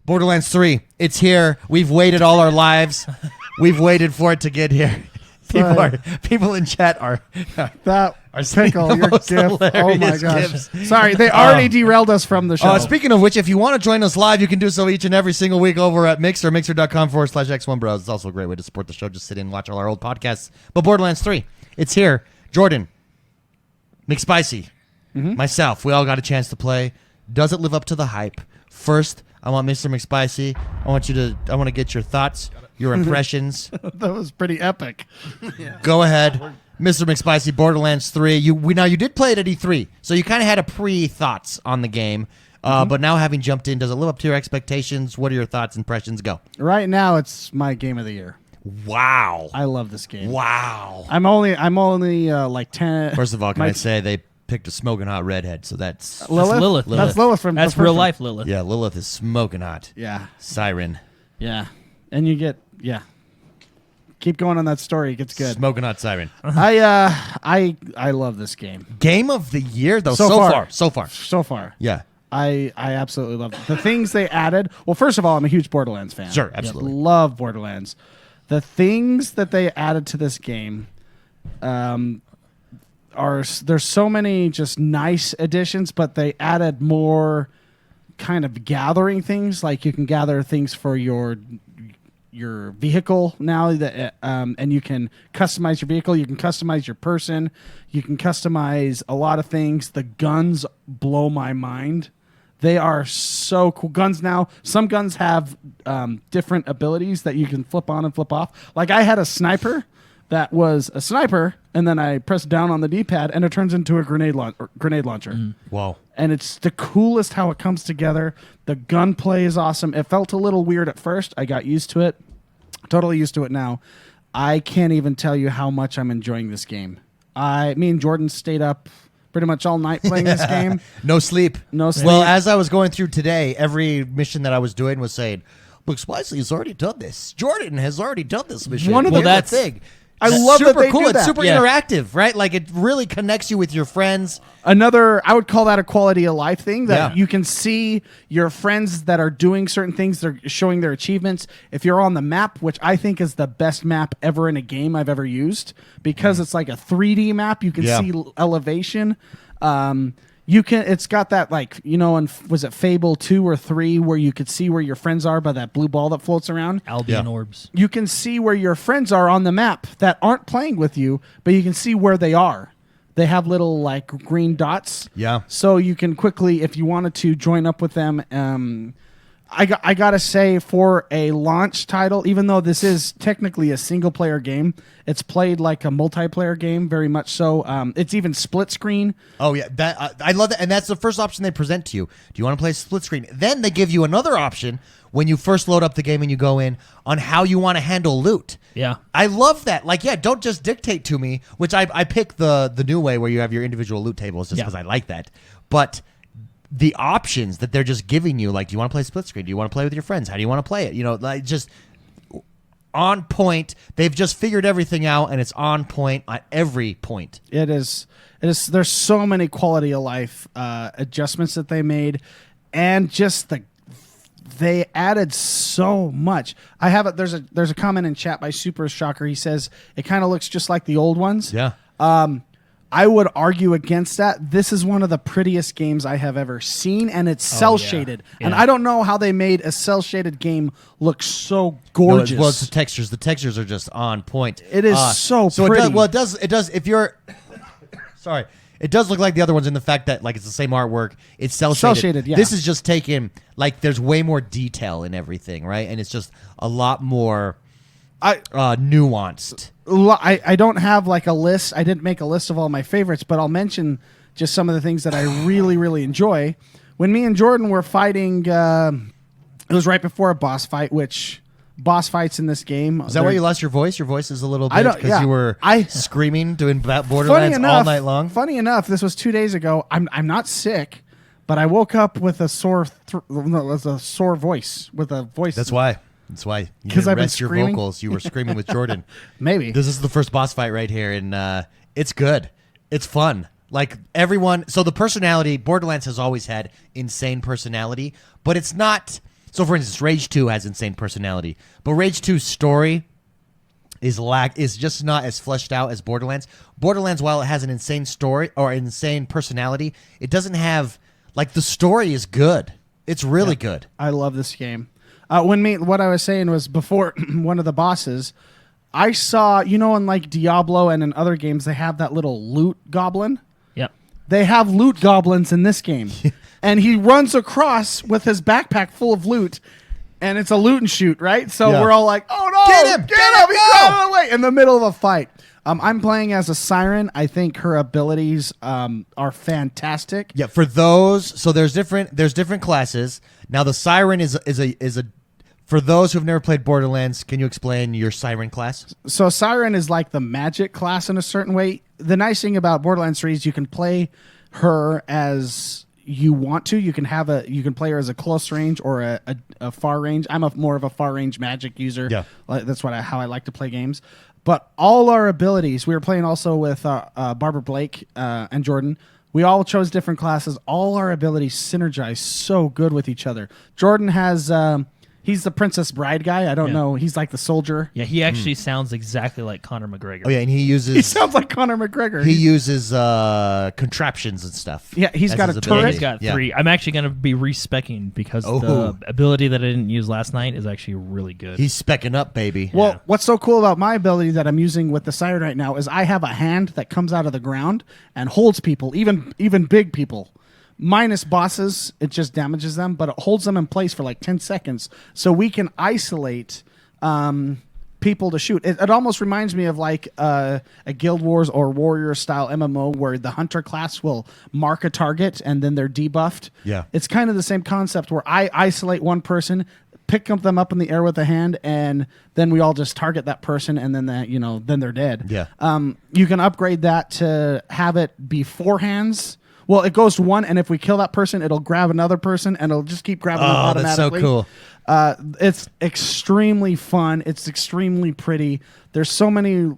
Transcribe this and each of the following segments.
Borderlands 3, it's here. We've waited all our lives. We've waited for it to get here. People in chat are pickle, your gif. Oh my gosh. GIFs. Sorry, they already derailed us from the show. Speaking of which, if you want to join us live, you can do so each and every single week over at Mixer, mixer.com/XoneBros. It's also a great way to support the show. Just sit in and watch all our old podcasts. But Borderlands 3, it's here. Jordan, McSpicy, myself, we all got a chance to play. Does it live up to the hype? First, I want Mr. McSpicy. I want to get your thoughts, your impressions. That was pretty epic. Yeah. Go ahead, Mr. McSpicy. Borderlands 3. You did play it at E3, so you kind of had a pre-thoughts on the game. But now having jumped in, does it live up to your expectations? What are your thoughts, impressions? Go. Right now, it's my game of the year. Wow. I love this game. Wow. I'm only like 10. First of all, can I say they picked a smoking hot redhead, so that's Lilith. That's Lilith from that's real life Lilith. Yeah, Lilith is smoking hot. Yeah. Siren. Yeah. And you get keep going on that story. It gets good. Smoking hot Siren. I love this game. Game of the year though. So far. Yeah. I absolutely love it. The things they added. Well, first of all, I'm a huge Borderlands fan. Sure, absolutely. Love Borderlands. The things that they added to this game there's so many just nice additions, but they added more kind of gathering things. Like you can gather things for your vehicle now, that and you can customize your vehicle. You can customize your person. You can customize a lot of things. The guns blow my mind. They are so cool. Guns now, some guns have different abilities that you can flip on and flip off. Like I had a sniper that was a sniper, and then I pressed down on the D-pad, and it turns into a grenade launcher. Wow. And it's the coolest how it comes together. The gunplay is awesome. It felt a little weird at first. I got used to it. Totally used to it now. I can't even tell you how much I'm enjoying this game. Me and Jordan stayed up pretty much all night playing this game. No sleep. Well, as I was going through today, every mission that I was doing was saying, "Look, Spicy has already done this. Jordan has already done this mission." That's thing. I love super that they cool. do that. It's super interactive, right? Like it really connects you with your friends. I would call that a quality of life thing, that you can see your friends that are doing certain things. They're showing their achievements. If you're on the map, which I think is the best map ever in a game I've ever used, because it's like a 3D map. You can see elevation. It's got that, like, was it Fable 2 or 3 where you could see where your friends are by that blue ball that floats around? Albion orbs. You can see where your friends are on the map that aren't playing with you, but you can see where they are. They have little, like, green dots. Yeah. So you can quickly, if you wanted to, join up with them. I got to say, for a launch title, even though this is technically a single-player game, it's played like a multiplayer game, very much so. It's even split screen. Oh, yeah. I love that. And that's the first option they present to you. Do you want to play split screen? Then they give you another option when you first load up the game and you go in on how you want to handle loot. Yeah. I love that. Like, don't just dictate to me, which I pick the new way where you have your individual loot tables just because I like that. But the options that they're just giving you, like, do you want to play split screen? Do you want to play with your friends? How do you want to play it? Like, just on point. They've just figured everything out, and it's on point at every point. It is. There's so many quality of life adjustments that they made, and just they added so much. I have it. There's a comment in chat by Super Shocker. He says it kind of looks just like the old ones. Yeah. I would argue against that. This is one of the prettiest games I have ever seen, and it's cel-shaded. Yeah. And I don't know how they made a cel-shaded game look so gorgeous. Well, it's the textures. The textures are just on point. It is so pretty. It does. If you're sorry, it does look like the other ones in the fact that, like, it's the same artwork. It's cel-shaded. Yeah. This is just taken, like, there's way more detail in everything, right? And it's just a lot more nuanced. I don't have like a list. I didn't make a list of all my favorites, but I'll mention just some of the things that I really, really enjoy. When me and Jordan were fighting, it was right before a boss fight, which boss fights in this game. Is that why you lost your voice? Your voice is a little bit because you were screaming doing Borderlands all night long? Funny enough, this was 2 days ago. I'm not sick, but I woke up with a sore voice. With a voice. That's why. You didn't rest your vocals. You were screaming with Jordan. Maybe. This is the first boss fight right here, and it's good. It's fun. Like, everyone... So the personality... Borderlands has always had insane personality, but it's not... So, for instance, Rage 2 has insane personality, but Rage 2's story is just not as fleshed out as Borderlands. Borderlands, while it has an insane story or insane personality, it doesn't have like the story is good. It's really good. I love this game. What I was saying was before one of the bosses, I saw, in like Diablo and in other games, they have that little loot goblin. Yep. They have loot goblins in this game. And he runs across with his backpack full of loot, and it's a loot and shoot, right? So we're all like, oh no, Get him! He's running away in the middle of a fight. I'm playing as a siren. I think her abilities are fantastic. Yeah, for those, so there's different classes. Now the Siren is a for those who've never played Borderlands, can you explain your Siren class? So Siren is like the magic class in a certain way. The nice thing about Borderlands 3 is you can play her as you want to. You can play her as a close range or a far range. I'm more of a far range magic user. Yeah. That's how I like to play games. But all our abilities, we were playing also with Barbara Blake and Jordan. We all chose different classes. All our abilities synergize so good with each other. Jordan has... he's the Princess Bride guy. I don't know. He's like the soldier. Yeah, he actually sounds exactly like Conor McGregor. Oh yeah, and he sounds like Conor McGregor. He uses contraptions and stuff. Yeah, he's got a turret. Yeah, he's got 3. I'm actually going to be respecking because the ability that I didn't use last night is actually really good. He's specking up, baby. Well, what's so cool about my ability that I'm using with the Siren right now is I have a hand that comes out of the ground and holds people, even big people. Minus bosses, it just damages them, but it holds them in place for like 10 seconds. So we can isolate people to shoot. It almost reminds me of like a Guild Wars or Warrior style MMO where the Hunter class will mark a target and then they're debuffed. Yeah. It's kind of the same concept where I isolate one person, pick them up in the air with a hand, and then we all just target that person, and then then they're dead. Yeah. You can upgrade that to have it be 4 hands. Well, it goes to 1, and if we kill that person, it'll grab another person, and it'll just keep grabbing them automatically. That's so cool. It's extremely fun. It's extremely pretty. There's so many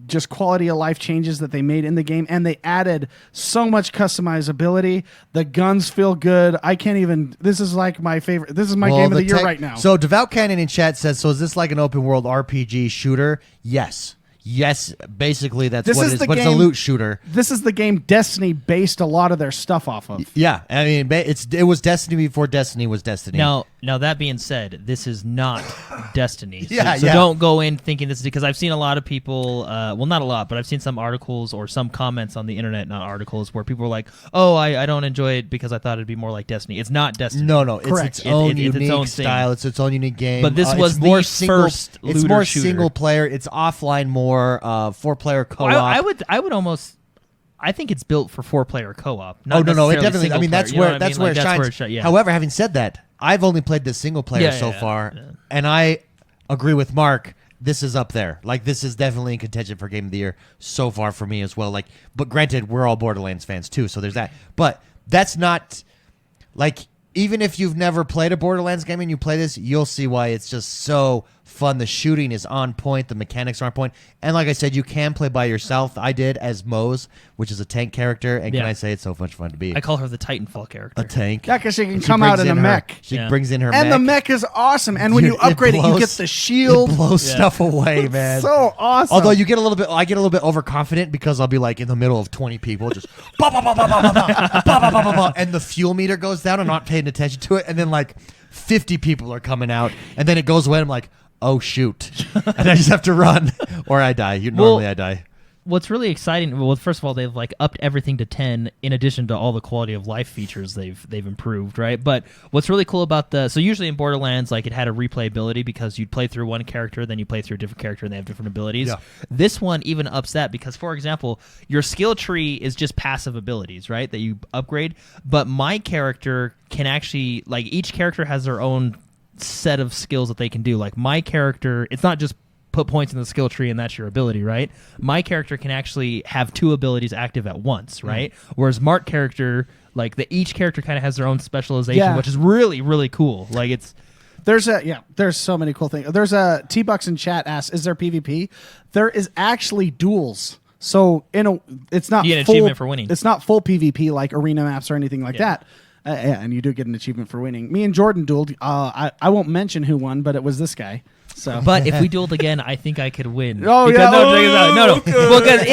just quality of life changes that they made in the game, and they added so much customizability. The guns feel good. I can't even... This is like my favorite. This is my game of the year right now. So Devout Cannon in chat says, so is this like an open world RPG shooter? Yes. Yes, basically that's what it is. But it's a loot shooter. This is the game Destiny based a lot of their stuff off of. Yeah, I mean, it was Destiny before Destiny was Destiny. Now that being said, this is not Destiny. So Yeah. don't go in thinking this is because I've seen a lot of people. Well, not a lot, but I've seen some articles or some comments on the internet, not articles, where people are like, "Oh, I don't enjoy it because I thought it'd be more like Destiny." It's not Destiny. No, Correct. it's its own It's unique its own style. It's its own unique game. But this was it's more the first It's looter more shooter. single player. It's offline more. 4-player co-op. I would almost. I think it's built for 4-player co-op. Oh no, it necessarily definitely. I mean, that's single where player, you know what I mean? that's where it Like, shines. yeah. However, having said that, I've only played the single player so far, and I agree with Mark. This is up there. Like, this is definitely in contention for Game of the Year so far for me as well. Like, but granted, we're all Borderlands fans too, so there's that. But that's not like, even if you've never played a Borderlands game and you play this, you'll see why it's just so fun. The shooting is on point. The mechanics are on point. And like I said, you can play by yourself. I did as Mose, which is a tank character. And can I say it's so much fun to be I call her the Titanfall character. a tank? Yeah, because she can And she come out brings in a her- mech. She Yeah. brings in her And mech. the mech is awesome. And when Dude, you upgrade it, you blows- get the shield. It blows stuff away, man. So awesome. Although I get a little bit overconfident because I'll be like in the middle of 20 people, just bah, bah, bah, bah, bah, bah, bah, bah, bah, bah, bah, bah, and the fuel meter goes down. I'm not paying attention to it, and then like 50 people are coming out, and then it goes away. And I'm like, oh shoot, and I just have to run, or I die. Normally I die. What's really exciting? Well, first of all, they've like upped everything to 10, in addition to all the quality of life features they've improved, right? But what's really cool about so usually in Borderlands, like, it had a replayability because you'd play through one character, then you play through a different character, and they have different abilities. Yeah. This one even ups that because, for example, your skill tree is just passive abilities, right? That you upgrade, but my character can actually, like, each character has their own set of skills that they can do. Like, my character, it's not just put points in the skill tree and that's your ability, right? My character can actually have 2 abilities active at once, right? Whereas Mark character, like, each character kind of has their own specialization, which is really, really cool. Like, it's There's so many cool things. There's a T-Bucks in chat asks, is there PvP? There is actually duels. So it's not you get an full, achievement for winning. It's not full PvP like arena maps or anything like that. Yeah, and you do get an achievement for winning. Me and Jordan dueled. I won't mention who won, but it was this guy. So, But if we dueled again, I think I could win. Oh, Because- yeah. No, check this out. No. Okay. Well, because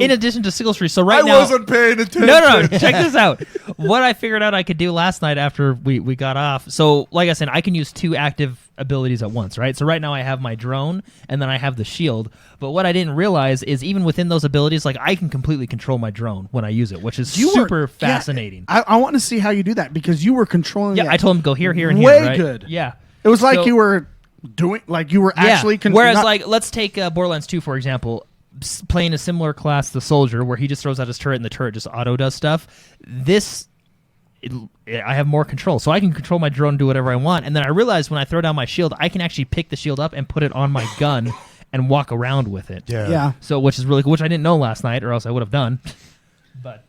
in addition to skill tree, so right now paying attention. No. Check this out. What I figured out I could do last night after we got off. So, like I said, I can use 2 active abilities at once, right? So right now I have my drone and then I have the shield. But what I didn't realize is even within those abilities, like I can completely control my drone when I use it, which is super fascinating. I want to see how you do that because you were controlling. Yeah, it I told him go here, here, and way here. Right? good. Yeah. It was like So- you were doing, like you were actually. Whereas, not- like, let's take Borderlands 2 for example. Playing a similar class, the soldier, where he just throws out his turret and the turret just auto does stuff. I have more control, so I can control my drone and do whatever I want. And then I realized when I throw down my shield, I can actually pick the shield up and put it on my gun and walk around with it. yeah. So, which is really cool, which I didn't know last night, or else I would have done. But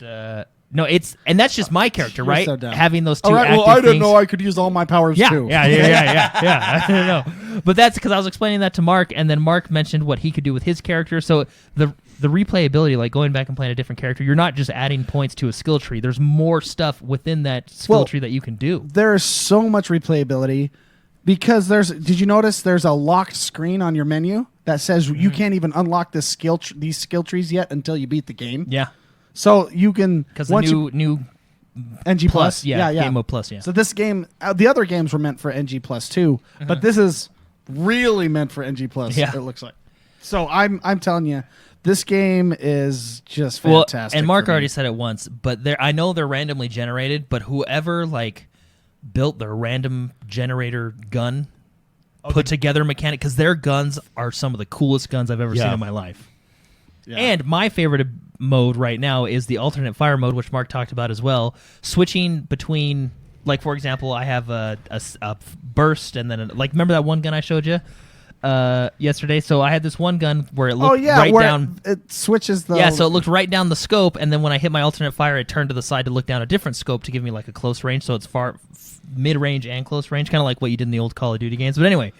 no, and that's just my character, You're right? so dumb. Having those two. All right. Well, active I didn't things. know I could use all my powers too. Yeah. I don't know. But that's because I was explaining that to Mark, and then Mark mentioned what he could do with his character. So the replayability, like going back and playing a different character, you're not just adding points to a skill tree. There's more stuff within that skill tree that you can do. There is so much replayability because did you notice there's a locked screen on your menu that says you can't even unlock these skill trees yet until you beat the game. Yeah, So you can because the new NG plus, yeah, game mode plus, yeah. So this game, the other games were meant for NG plus too, but this is really meant for NG plus. Yeah. It looks like. So I'm telling you, this game is just fantastic. And Mark for me. already said it once, but I know they're randomly generated, but whoever like built their random generator gun put together mechanic, because their guns are some of the coolest guns I've ever seen in my life. Yeah. And my favorite mode right now is the alternate fire mode, which Mark talked about as well. Switching between, like, for example, I have a burst and then, like, remember that one gun I showed you yesterday? So I had this one gun where it looked right where down. it switches the. Yeah, so it looked right down the scope, and then when I hit my alternate fire, it turned to the side to look down a different scope to give me, like, a close range. So it's mid-range and close range, kind of like what you did in the old Call of Duty games. But anyway,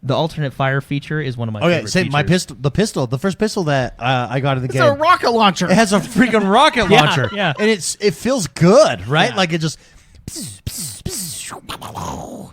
the alternate fire feature is one of my favorite same. features. My pistol, the first pistol that I got in the it's game. a rocket launcher. It has a freaking rocket Yeah, launcher. yeah. And it feels good, right? Yeah. Like it just.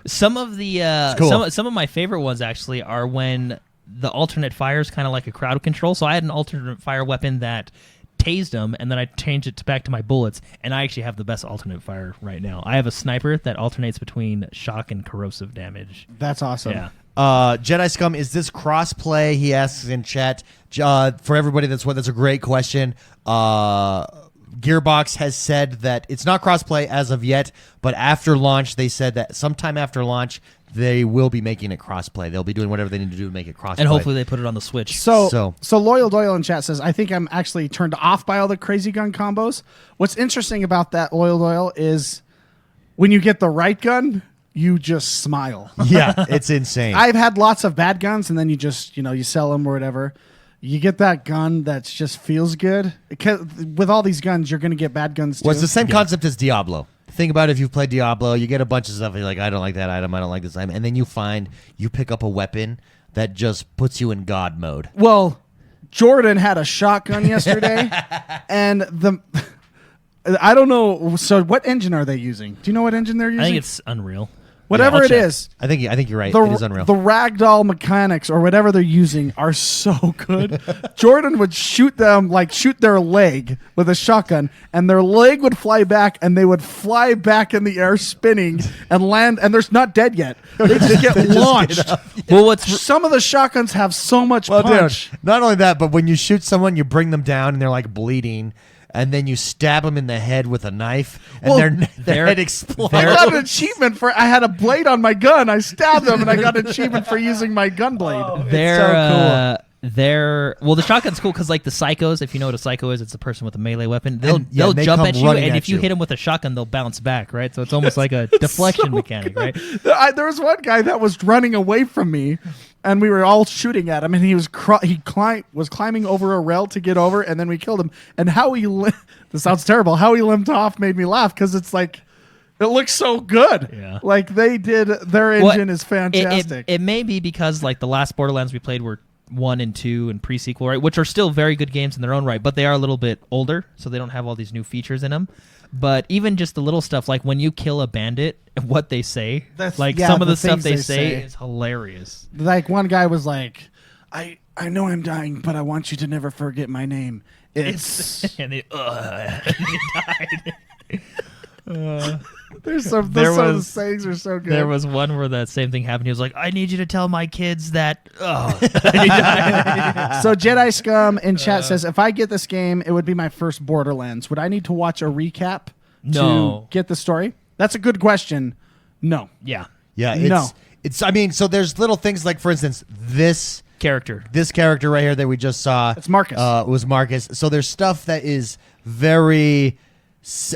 Some of the cool. some of my favorite ones actually are when the alternate fire is kind of like a crowd control. So I had an alternate fire weapon that tased them, and then I changed it back to my bullets, and I actually have the best alternate fire right now. I have a sniper that alternates between shock and corrosive damage. That's awesome. Yeah. Jedi Scum, is this cross-play? He asks in chat. For everybody, that's a great question. Gearbox has said that it's not cross-play as of yet, but after launch, they said that sometime after launch, they will be making it cross-play. They'll be doing whatever they need to do to make it cross-play. And hopefully they put it on the Switch. So Loyal Doyle in chat says, I think I'm actually turned off by all the crazy gun combos. What's interesting about that, Loyal Doyle, is when you get the right gun, you just smile. Yeah, it's insane. I've had lots of bad guns, and then you just, you sell them or whatever. You get that gun that just feels good. With all these guns, you're going to get bad guns too. Well, it's the same concept as Diablo. Think about it, if you've played Diablo, you get a bunch of stuff, and you're like, I don't like that item, I don't like this item. And then you pick up a weapon that just puts you in God mode. Well, Jordan had a shotgun yesterday, and I don't know. So what engine are they using? Do you know what engine they're using? I think it's Unreal. Whatever I'll it check. is. I think you're right. The, it is Unreal. The ragdoll mechanics or whatever they're using are so good. Jordan would shoot their leg with a shotgun, and their leg would fly back, and they would fly back in the air spinning and land, and they're not dead yet. They just get launched. Well, Some of the shotguns have so much Well, punch. dude, not only that, but when you shoot someone, you bring them down, and they're like bleeding. And then you stab them in the head with a knife, and their head explodes. I got an achievement for. I had a blade on my gun. I stabbed them, and I got an achievement for using my gun blade. Well, the shotgun's cool because, like, the psychos, if you know what a psycho is, it's a person with a melee weapon. They'll they jump come at you, running and at if you you. hit them with a shotgun, they'll bounce back, right? So it's almost like a deflection mechanic, right? There was one guy that was running away from me, and we were all shooting at him, and he was climbing over a rail to get over, and then we killed him. And how he this sounds terrible. How he limped off made me laugh because it's like it looks so good. Yeah. Like they did. Their engine is fantastic. It may be because, like, the last Borderlands we played were 1 and 2 and pre-sequel, right, which are still very good games in their own right, but they are a little bit older, so they don't have all these new features in them. But even just the little stuff, like when you kill a bandit, what they say, some of the stuff they say is hilarious. Like one guy was like, I know I'm dying, but I want you to never forget my name. It's and they died. There's some the sayings are so good. There was one where that same thing happened. He was like, I need you to tell my kids that. So Jedi Scum in chat says, if I get this game, it would be my first Borderlands. Would I need to watch a recap to get the story? That's a good question. No. Yeah. Yeah. I mean, so there's little things like, for instance, this character right here that we just saw. It's Marcus. Was Marcus. So there's stuff that is very.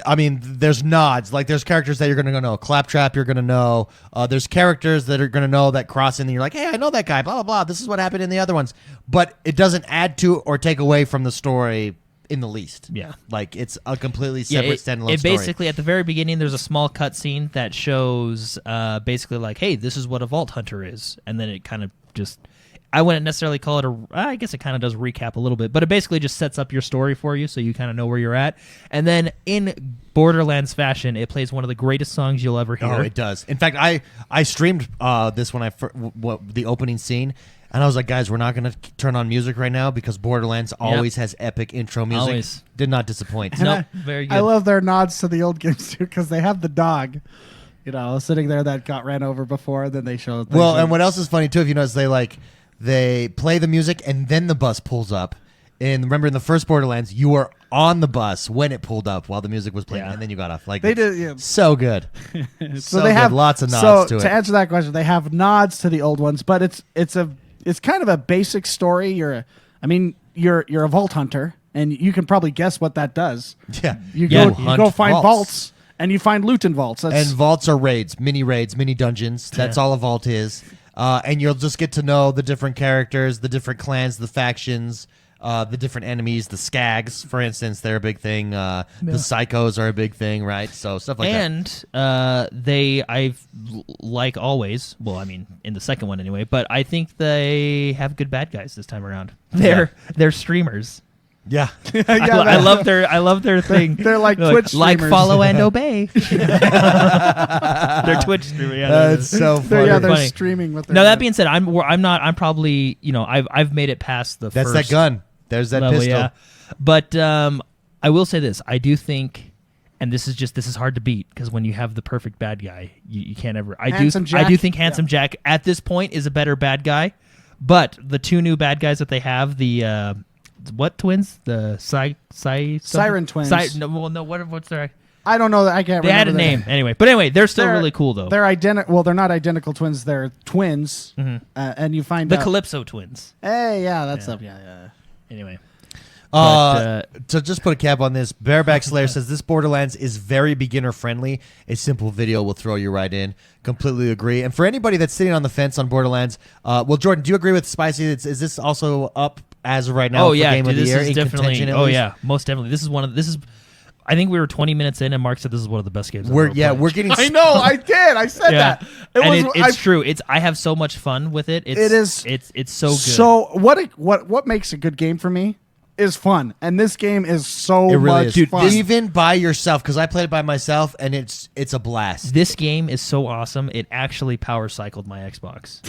I mean, there's nods. Like, there's characters that you're going to know. Claptrap, you're going to know. There's characters that are going to know that cross in, and you're like, hey, I know that guy, blah, blah, blah. This is what happened in the other ones. But it doesn't add to or take away from the story in the least. Yeah. Like, it's a completely separate standalone story. Basically, at the very beginning, there's a small cutscene that shows basically like, hey, this is what a Vault Hunter is. And then it kind of just... I wouldn't necessarily call it I guess it kind of does recap a little bit, but it basically just sets up your story for you so you kind of know where you're at. And then in Borderlands fashion, it plays one of the greatest songs you'll ever hear. Oh, it does. In fact, I streamed this when the opening scene, and I was like, guys, we're not going to turn on music right now because Borderlands always has epic intro music. Always. Did not disappoint. Nope, very good. I love their nods to the old games too because they have the dog, sitting there that got ran over before, and then they show. And what else is funny too, if you notice, they play the music and then the bus pulls up. And remember, in the first Borderlands, you were on the bus when it pulled up while the music was playing, and then you got off. Like, they did, yeah. So good. So they have lots of nods to it. To answer that question, they have nods to the old ones, but it's kind of a basic story. You're a vault hunter, and you can probably guess what that does. Yeah, you go find vaults, and you find loot in vaults. And vaults are raids, mini dungeons. That's all a vault is. And you'll just get to know the different characters, the different clans, the factions, the different enemies. The Skags, for instance, they're a big thing. The Psychos are a big thing, right? So stuff like that. And like always, well, I mean, in the second one anyway, but I think they have good bad guys this time around. They're streamers. Yeah, I love their thing. They're like Twitch streamers. Like, follow, and obey. They're Twitch streamers. Yeah, that's so funny. They're streaming with their. Now that being said, I'm probably I've made it past the that's first. that gun. There's that level, pistol. Yeah. But I will say this: I do think, and this is hard to beat because when you have the perfect bad guy, you can't ever. I do think Handsome Jack at this point is a better bad guy, but the two new bad guys that they have, the what twins? The Siren twins. What's their? I don't know. I can't. They had a name anyway, they're still really cool though. They're identical. Well, they're not identical twins. They're twins, and you find the Calypso twins. Hey, yeah, that's up. Yeah. Anyway. To just put a cap on this, Bareback Slayer says this Borderlands is very beginner friendly. A simple video will throw you right in. Completely agree. And for anybody that's sitting on the fence on Borderlands, well, Jordan, do you agree with Spicy? Is this also up as of right now? Oh for yeah, Game of the this Year is in definitely. contention, Oh least? yeah, most definitely. This is. I think we were 20 minutes in, and Mark said this is one of the best games. We're getting. I know. I did. I said that. It's true. I have so much fun with it. It's so good. So what makes a good game for me is fun, and this game is so It really much is. fun. Even by yourself, because I played it by myself, and it's a blast. This game is so awesome. It actually power cycled my Xbox.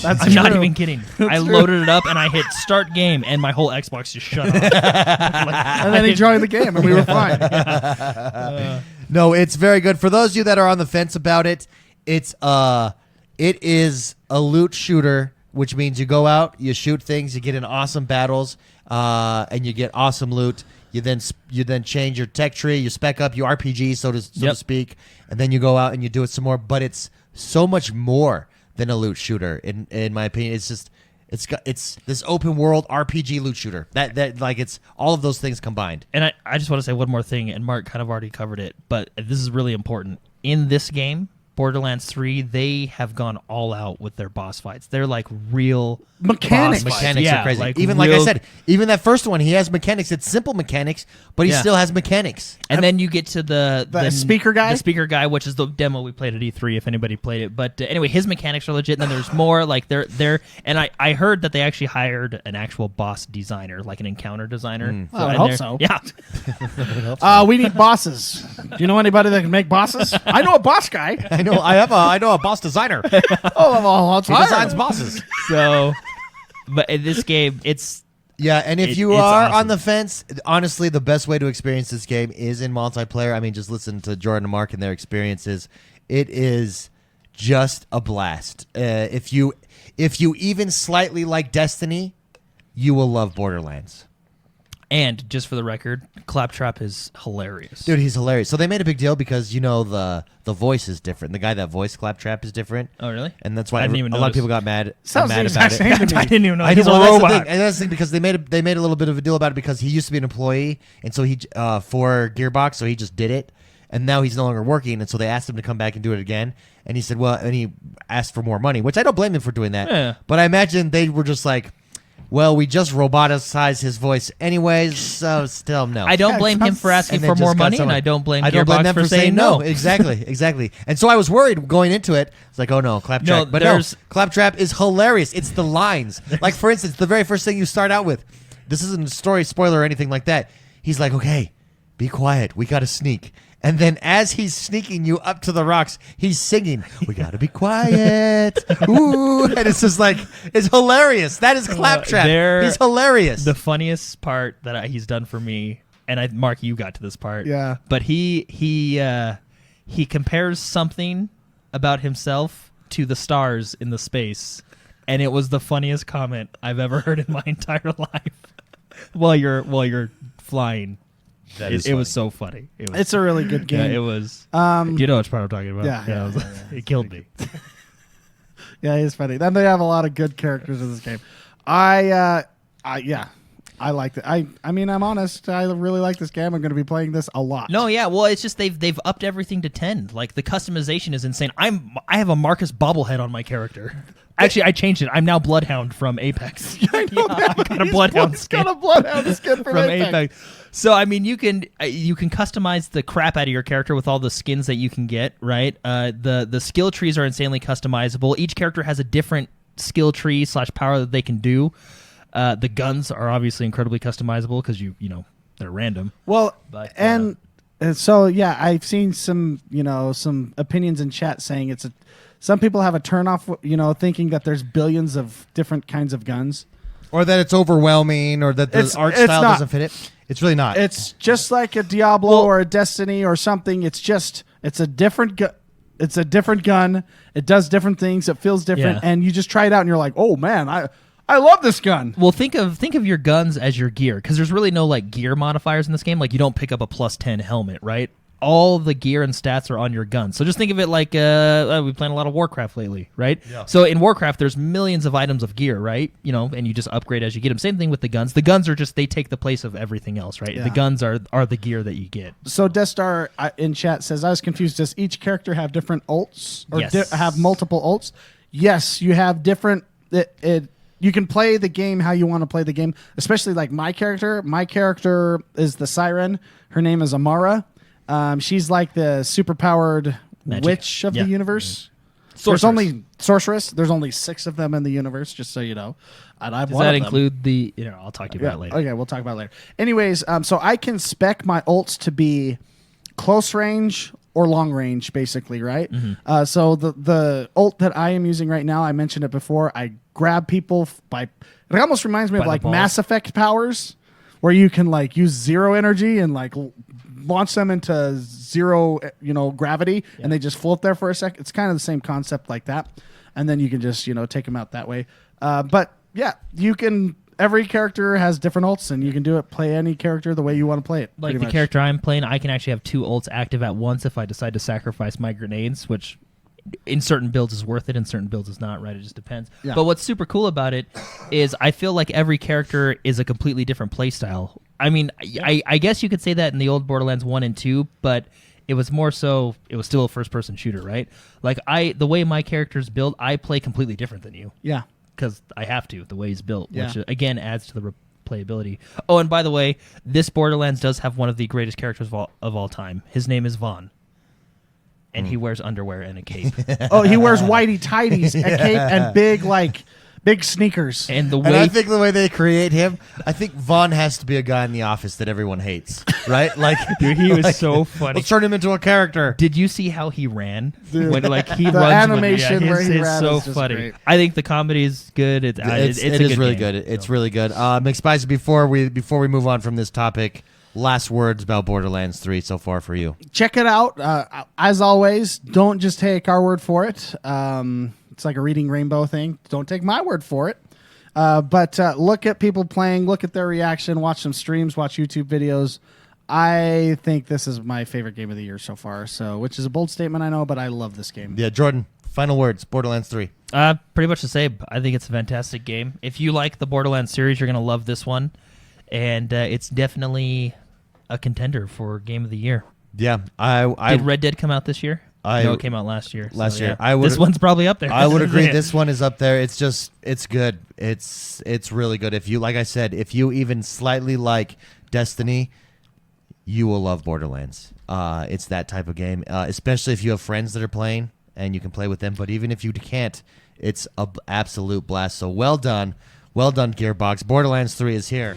I'm not even kidding. I loaded it up and I hit start game, and my whole Xbox just shut off. And then he joined the game, and we were fine. No, it's very good. For those of you that are on the fence about it, it is a loot shooter, which means you go out, you shoot things, you get in awesome battles, and you get awesome loot. You then change your tech tree, you spec up, you RPG, so to speak, and then you go out and you do it some more. But it's so much more than a loot shooter, in my opinion. It's just it's this open world RPG loot shooter that like it's all of those things combined. And I just want to say one more thing, and Mark kind of already covered it, but this is really important. In this game, Borderlands 3, they have gone all out with their boss fights. They're like real Mechanics. boss fights. Mechanics Yeah, are crazy. like Even like I real- said, even that first one, he has mechanics. It's simple mechanics, but he Yeah. still has mechanics. And then you get to the speaker guy? The speaker guy, which is the demo we played at E3 if anybody played it. But anyway, his mechanics are legit. And then there's more. Like they're and I heard that they actually hired an actual boss designer, like an encounter designer. Well, I and hope they're- so. Yeah. We need bosses. Do you know anybody that can make bosses? I know a boss guy. I know a boss designer. Oh, well, He designs bosses. So, but in this game, it's Yeah, and if you it's are awesome. on the fence, honestly, the best way to experience this game is in multiplayer. I mean, just listen to Jordan and Mark and their experiences. It is just a blast. If you even slightly like Destiny, you will love Borderlands. and just for the record, Claptrap is hilarious. Dude, he's hilarious. So they made a big deal because the voice is different. The guy that voiced Claptrap is different. Oh, really? And that's why I didn't even a lot of notice. people got mad. Sounds the mad exact about it. same to me. I didn't even know. I He's know, a well, that's the robot. thing. And that's the thing because they made a little bit of a deal about it because he used to be an employee and so he for Gearbox, so he just did it, and now he's no longer working, and so they asked him to come back and do it again, and he said, well, and he asked for more money, which I don't blame him for doing that. Yeah. But I imagine they were just like, well, we just roboticized his voice anyways, so still no. I don't blame him for asking And then for more just got money, and someone- I don't blame I don't blame Gearbox them for saying no. Exactly. And so I was worried going into it. It's like, oh no, Claptrap. No, But no, there's- Claptrap is hilarious. It's the lines. Like, for instance, the very first thing you start out with, this isn't a story spoiler or anything like that. He's like, okay, be quiet. We got to sneak. And then as he's sneaking you up to the rocks, he's singing, we got to be quiet. Ooh. And it's just like, it's hilarious. That is Claptrap. They're- He's hilarious. The funniest part that he's done for me, and Mark, you got to this part. Yeah. But he compares something about himself to the stars in the space, and it was the funniest comment I've ever heard in my entire life. while you're flying, That it was so funny. It was, It's a really good yeah, game. it was. Um, You know which part I'm talking about? Yeah, it, was- it killed me. Yeah, he's funny. Then they have a lot of good characters in this game. I liked it. I mean, I'm honest. I really like this game. I'm going to be playing this a lot. No, yeah, well, it's just they've upped everything to 10. Like the customization is insane. I have a Marcus bobblehead on my character. Actually, I changed it. I'm now Bloodhound from Apex. I know that. I got a Bloodhound skin Got a Bloodhound skin from Apex. So I mean, you can customize the crap out of your character with all the skins that you can get. Right. The skill trees are insanely customizable. Each character has a different skill tree / power that they can do. The guns are obviously incredibly customizable because you know they're random. Well, But, and so yeah, I've seen some opinions in chat saying some people have a turnoff, thinking that there's billions of different kinds of guns. or that it's overwhelming, or that the It's- art it's style not. doesn't fit it. It's really not. It's just like a Diablo or a Destiny or something. It's a different it's a different gun. It does different things. It feels different, Yeah. and you just try it out, and you're like, oh man, I love this gun. Well, think of your guns as your gear because there's really no like gear modifiers in this game. Like you don't pick up a +10 helmet, right? All the gear and stats are on your gun. So just think of it like we playing a lot of Warcraft lately, right? Yeah. So in Warcraft, there's millions of items of gear, right? And you just upgrade as you get them. Same thing with the guns. The guns are just they take the place of everything else, right? Yeah. The guns are the gear that you get. So Death Star in chat says, I was confused. Does each character have different ults or Yes. have multiple ults? Yes, you have different. You can play the game how you want to play the game, especially like my character. My character is the Siren. Her name is Amara. She's like the superpowered Magic. witch of Yeah. the universe. Sorceress. There's only sorceress. There's only 6 of them in the universe, just so you know. And I'm Does one that of them. include the? I'll talk to you about it later. Okay, we'll talk about it later. Anyways, so I can spec my ults to be close range or long range, basically, right? Mm-hmm. So the ult that I am using right now, I mentioned it before. I grab people by. It almost reminds me By of the like balls? Mass Effect powers, where you can like use 0 energy and like launch them into 0, gravity, and they just float there for a sec. It's kind of the same concept like that, and then you can just take them out that way. But yeah, you can. Every character has different ults, and you can play any character the way you want to play it. Like pretty the much. character I'm playing, I can actually have 2 ults active at once if I decide to sacrifice my grenades, which in certain builds is worth it, in certain builds is not, right? It just depends. Yeah. But what's super cool about it is I feel like every character is a completely different playstyle. I mean, I guess you could say that in the old Borderlands 1 and 2, but It was more so it was still a first person shooter, right? Like the way my character's built, I play completely different than you Yeah. because I have to the way he's built, Yeah. which again adds to the replayability. Oh, and by the way, this Borderlands does have one of the greatest characters of all time. His name is Vaughn. And he wears underwear and a cape. Oh, he wears whitey tighties, a cape, and big sneakers. And the And way I think the way they create him, I think Vaughn has to be a guy in the office that everyone hates, right? Like, dude, he was like, so funny. let's turn him into a character. Did you see how he ran? Dude. When like he The runs animation with, yeah, where he it's ran so is just funny. great. I think the comedy is good. It's It a is good really game. good. It's So. really good. McSpicy, before we move on from this topic, last words about Borderlands 3 so far for you. Check it out. As always, don't just take our word for it. It's like a reading rainbow thing. Don't take my word for it. But look at people playing, look at their reaction, watch some streams, watch YouTube videos. I think this is my favorite game of the year so far. So, which is a bold statement, I know, but I love this game. Yeah, Jordan, final words, Borderlands 3. Pretty much the same. I think it's a fantastic game. If you like the Borderlands series, you're gonna love this one, and it's definitely a contender for game of the year. Yeah, Did Red Dead come out this year? No, it came out last year. Last year. Yeah. This one's probably up there. I would agree. This one is up there. It's good. It's really good. If you, like I said, if you even slightly like Destiny, you will love Borderlands. It's that type of game, especially if you have friends that are playing and you can play with them. But even if you can't, it's an absolute blast. So well done, Gearbox. Borderlands 3 is here.